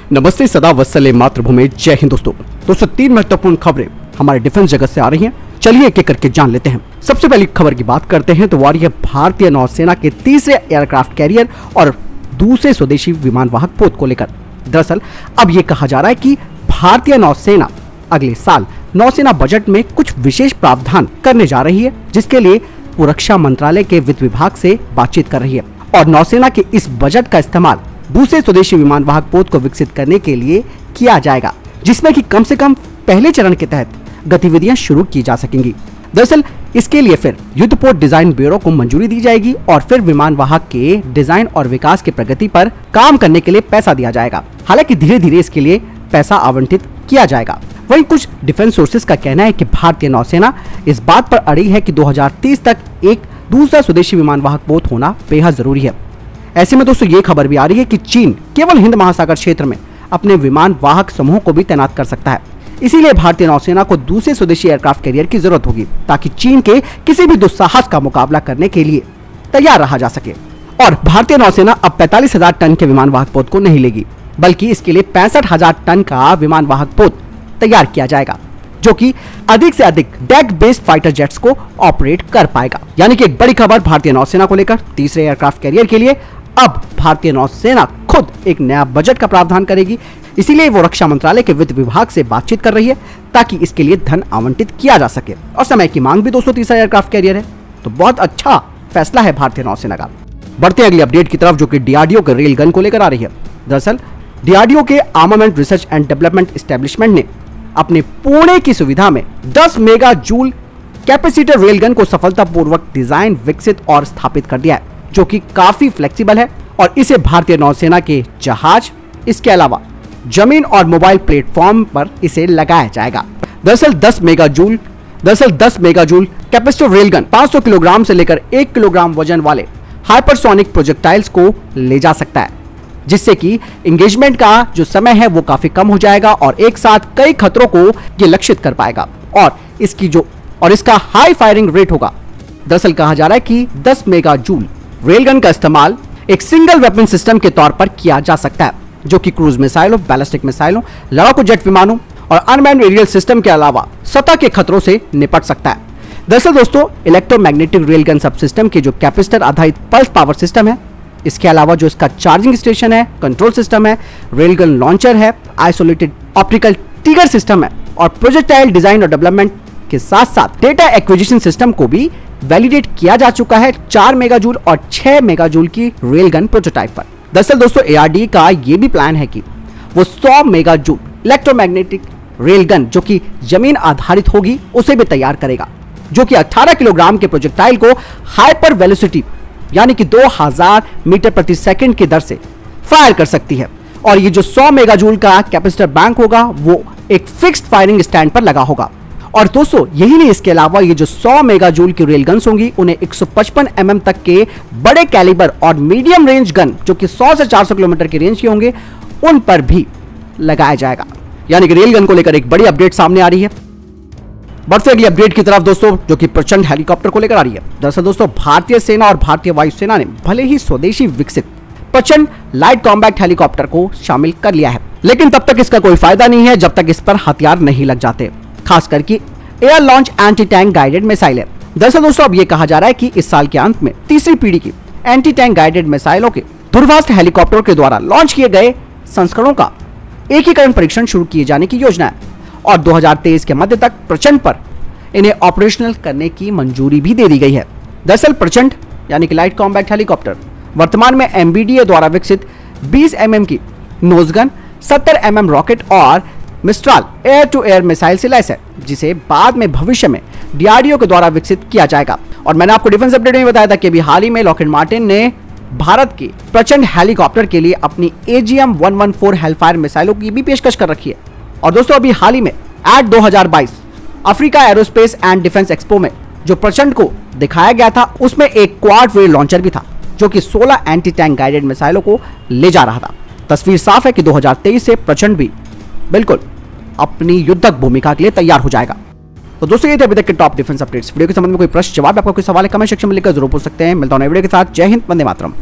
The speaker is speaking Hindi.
नमस्ते, सदा वत्सले मातृभूमि, जय हिंद। दोस्तों 3 महत्वपूर्ण खबरें हमारे डिफेंस जगत से आ रही हैं। चलिए एक एक करके जान लेते हैं। सबसे पहली खबर की बात करते हैं तो वारी है भारतीय नौसेना के तीसरे एयरक्राफ्ट कैरियर और दूसरे स्वदेशी विमान वाहक पोत को लेकर। दरअसल अब ये कहा जा रहा है कि भारतीय नौसेना अगले साल नौसेना बजट में कुछ विशेष प्रावधान करने जा रही है, जिसके लिए वो रक्षा मंत्रालय के वित्त विभाग से बातचीत कर रही है और नौसेना के इस बजट का इस्तेमाल दूसरे स्वदेशी विमान वाहक पोत को विकसित करने के लिए किया जाएगा, जिसमें कि कम से कम पहले चरण के तहत गतिविधियां शुरू की जा सकेंगी। दरअसल इसके लिए फिर युद्धपोत डिजाइन ब्यूरो को मंजूरी दी जाएगी और फिर विमान वाहक के डिजाइन और विकास की प्रगति पर काम करने के लिए पैसा दिया जाएगा। हालांकि धीरे धीरे इसके लिए पैसा आवंटित किया जाएगा। वहीं कुछ डिफेंस सोर्सेज का कहना है कि भारतीय नौसेना इस बात पर अड़ी है कि 2030 तक एक दूसरा स्वदेशी विमान वाहक पोत होना बेहद जरूरी है। ऐसे में दोस्तों ये खबर भी आ रही है कि चीन केवल हिंद महासागर क्षेत्र में अपने विमान वाहक समूह को भी तैनात कर सकता है। इसीलिए भारतीय नौसेना को दूसरे स्वदेशी एयरक्राफ्ट कैरियर की जरूरत होगी, ताकि चीन के किसी भी दुस्साहस का मुकाबला करने के लिए तैयार रहा जा सके। और भारतीय नौसेना अब 45,000 टन के विमान वाहक पोत को नहीं लेगी, बल्कि इसके लिए 65,000 टन का विमान वाहक पोत तैयार किया जाएगा, जो कि अधिक से अधिक डेक बेस्ड फाइटर जेट्स को ऑपरेट कर पाएगा। यानी कि एक बड़ी खबर भारतीय नौसेना को लेकर। तीसरे एयरक्राफ्ट कैरियर के लिए अब भारतीय नौसेना खुद एक नया बजट का प्रावधान करेगी। इसीलिए वो रक्षा मंत्रालय के वित्त विभाग से बातचीत कर रही है, ताकि इसके लिए धन आवंटित किया जा सके। और समय की मांग भी दोस्तों तीसरा एयरक्राफ्ट कैरियर है, तो बहुत अच्छा फैसला है भारतीय नौसेना का। बढ़ते हैं अगली अपडेट की तरफ, जो कि डीआरडीओ के रेल गन को लेकर आ रही है। दरअसल डीआरडीओ के armament research and development establishment ने अपने पुणे की सुविधा में 10 मेगा जूल कैपेसिटर रेलगन को सफलतापूर्वक डिजाइन, विकसित और स्थापित कर दिया है, जो कि काफी फ्लेक्सिबल है और इसे भारतीय नौसेना के जहाज, इसके अलावा जमीन और मोबाइल प्लेटफॉर्म पर इसे लगाया जाएगा। दरअसल 10 mega joule capacitor railgun 500 kilogram से लेकर 1 किलोग्राम वजन वाले हाइपरसोनिक प्रोजेक्टाइल्स को ले जा सकता है, जिससे कि एंगेजमेंट का जो समय है वो काफी कम हो जाएगा और एक साथ कई खतरों को ये लक्षित कर पाएगा और इसका हाई फायरिंग रेट होगा। दरअसल कहा जा रहा है कि 10 मेगा जूल रेलगन का इस्तेमाल एक सिंगल वेपन सिस्टम के तौर पर किया जा सकता है, जो कि क्रूज मिसाइलों, बैलिस्टिक मिसाइलों, लड़ाकू जेट विमानों और अनमैन्ड एरियल सिस्टम के अलावा सतह के खतरों से निपट सकता है। दरअसल दोस्तों इलेक्ट्रोमैग्नेटिक रेलगन सब सिस्टम के जो कैपेसिटर आधारित पल्स पावर सिस्टम है, इसके अलावा जो इसका चार्जिंग स्टेशन है, कंट्रोल सिस्टम है, रेलगन लॉन्चर है, आइसोलेटेड ऑप्टिकल ट्रिगर सिस्टम है और प्रोजेक्टाइल डिजाइन और डेवलपमेंट के साथ साथ डेटा एक्विजिशन सिस्टम को भी वैलिडेट किया जा चुका है 4 मेगा जूल और 6 मेगा जूल की रेलगन प्रोटोटाइप पर। दरअसल दोस्तों एआरडी का ये भी प्लान है कि वो 100 मेगा जूल इलेक्ट्रोमैग्नेटिक रेलगन जो कि जमीन आधारित होगी उसे भी तैयार करेगा, जो कि 18 किलोग्राम के प्रोजेक्टाइल को हाइपर वेलोसिटी यानी कि 2000 मीटर प्रति सेकंड की दर से फायर कर सकती है। और ये जो 100 मेगा जूल का कैपेसिटर बैंक होगा वो एक फिक्स्ड फायरिंग स्टैंड पर लगा होगा। और दोस्तों यही नहीं, इसके अलावा ये जो 100 मेगा जूल की रेल गन्स होंगी उन्हें 155 mm तक के बड़े कैलिबर और मीडियम रेंज गन जो कि 100 से 400 किलोमीटर की रेंज के होंगे उन पर भी लगाया जाएगा। यानी कि रेल गन को लेकर एक बड़ी अपडेट सामने आ रही है। बढ़ते अगली अपडेट की तरफ दोस्तों, जो कि प्रचंड हेलीकॉप्टर को लेकर आ रही है। दरअसल दोस्तों भारतीय सेना और भारतीय वायुसेना ने भले ही स्वदेशी विकसित प्रचंड लाइट कॉम्बैट हेलीकॉप्टर को शामिल कर लिया है, लेकिन तब तक इसका कोई फायदा नहीं है जब तक इस पर हथियार नहीं लग जाते, खास करके air launch anti tank guided missile है। दरअसल दोस्तों अब ये कहा जा रहा है कि इस साल के अंत में तीसरी पीढ़ी की एंटी टैंक गाइडेड मिसाइलों के दूरभाष हेलीकॉप्टर के द्वारा लॉन्च किए गए संस्करणों का एकीकरण परीक्षण शुरू किए जाने की योजना है और 2023 के मध्य तक प्रचंड पर इन्हें ऑपरेशनल करने की मंजूरी भी दे दी गई है। दरअसल प्रचंड यानी कि लाइट कॉम्बैट हेलीकॉप्टर वर्तमान में एमबीडीए द्वारा विकसित 20 mm की नोजगन, 70 mm रॉकेट और मिस्ट्राल एयर टू एयर मिसाइल से लैस है, जिसे बाद में भविष्य में डीआरडीओ के द्वारा विकसित किया जाएगा। और मैंने आपको डिफेंस अपडेट में बताया था कि अभी हाल ही में लॉकहीड मार्टिन ने भारत के प्रचंड हेलीकॉप्टर के लिए अपनी AGM-114 हेलफायर मिसाइलों की भी पेशकश कर रखी है। और दोस्तों अभी हाल ही में at 2022 Africa Aerospace and Defence Expo में जो प्रचंड को दिखाया गया था उसमें एक क्वाड वेव लॉन्चर भी था, जो कि 16 एंटी टैंक गाइडेड मिसाइलों को ले जा रहा था। तस्वीर साफ है कि 2023 से प्रचंड भी बिल्कुल अपनी युद्धक भूमिका के लिए तैयार हो जाएगा। तो दोस्तों ये थे अभी तक के टॉप डिफेंस अपडेट्स। वीडियो के संबंध में कोई प्रश्न, जवाब, आपका कोई सवाल है कमेंट सेक्शन में लिखकर जरूर पूछ सकते हैं। मिलता हूं नए वीडियो के साथ। जय हिंद, वंदे मातरम।